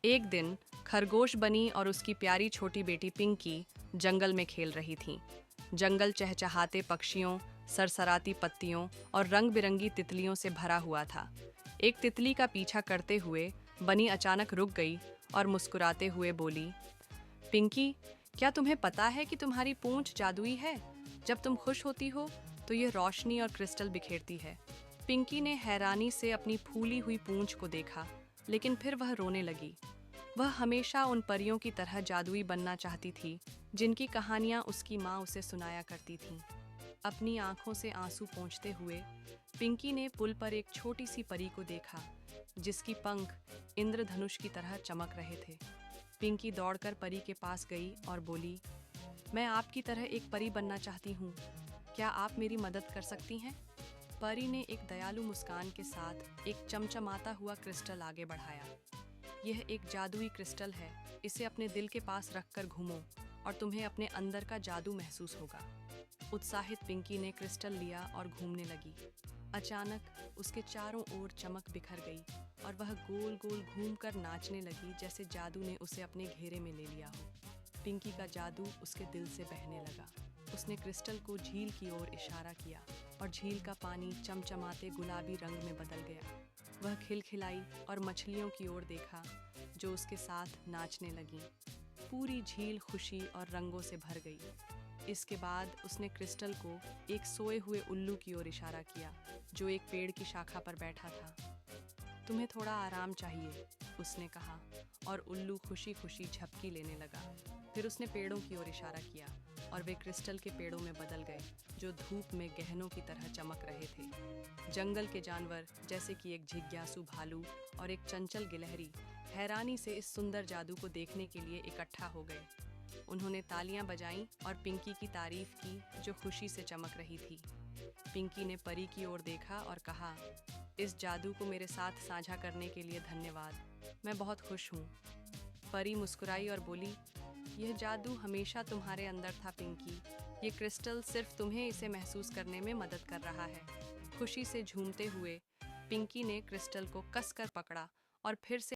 एक दिन खरगोश बनी और उसकी प्यारी छोटी बेटी पिंकी जंगल में खेल रही थीं। जंगल चहचहाते पक्षियों, सरसराती पत्तियों और रंग बिरंगी तितलियों से भरा हुआ था। एक तितली का पीछा करते हुए बनी अचानक रुक गई और मुस्कुराते हुए बोली, पिंकी, क्या तुम्हें पता है कि तुम्हारी पूंछ जादुई है? जब तुम खुश होती हो तो ये रोशनी और क्रिस्टल बिखेरती है। पिंकी ने हैरानी से अपनी फूली हुई पूंछ को देखा, लेकिन फिर वह रोने लगी। वह हमेशा उन परियों की तरह जादुई बनना चाहती थी, जिनकी कहानियां उसकी माँ उसे सुनाया करती थीं। अपनी आंखों से आंसू पोंछते हुए पिंकी ने पुल पर एक छोटी सी परी को देखा, जिसकी पंख इंद्रधनुष की तरह चमक रहे थे। पिंकी दौड़कर परी के पास गई और बोली, मैं आपकी तरह एक परी बनना चाहती हूँ। क्या आप मेरी मदद कर सकती हैं? परी ने एक दयालु मुस्कान के साथ एक चमचमाता हुआ क्रिस्टल आगे बढ़ाया। यह एक जादुई क्रिस्टल है, इसे अपने दिल के पास रखकर घूमो और तुम्हें अपने अंदर का जादू महसूस होगा। उत्साहित पिंकी ने क्रिस्टल लिया और घूमने लगी। अचानक उसके चारों ओर चमक बिखर गई और वह गोल गोल घूमकर नाचने लगी, जैसे जादू ने उसे अपने घेरे में ले लिया हो। पिंकी का जादू उसके दिल से बहने लगा। उसने क्रिस्टल को झील की ओर इशारा किया और झील का पानी चमचमाते गुलाबी रंग में बदल गया। वह खिलखिलाई और मछलियों की ओर देखा, जो उसके साथ नाचने लगीं। पूरी झील खुशी और रंगों से भर गई। इसके बाद उसने क्रिस्टल को एक सोए हुए उल्लू की ओर इशारा किया, जो एक पेड़ की शाखा पर बैठा था। तुम्हें थोड़ा आराम चाहिए, उसने कहा, और उल्लू खुशी खुशी झपकी लेने लगा। फिर उसने पेड़ों की ओर इशारा किया और वे क्रिस्टल के पेड़ों में बदल गए, जो धूप में गहनों की तरह चमक रहे थे। जंगल के जानवर, जैसे कि एक जिज्ञासु भालू और एक चंचल गिलहरी, हैरानी से इस सुंदर जादू को देखने के लिए इकट्ठा हो गए। उन्होंने तालियां बजाईं और पिंकी की तारीफ की, जो खुशी से चमक रही थी। पिंकी ने परी की ओर देखा और कहा, इस जादू को मेरे साथ साझा करने के लिए धन्यवाद। मैं बहुत खुश हूँ। परी मुस्कुराई और बोली, यह जादू हमेशा तुम्हारे अंदर था पिंकी। ये क्रिस्टल सिर्फ तुम्हें इसे महसूस करने में मदद कर रहा है। खुशी से झूमते हुए पिंकी ने क्रिस्टल को कसकर पकड़ा और फिर से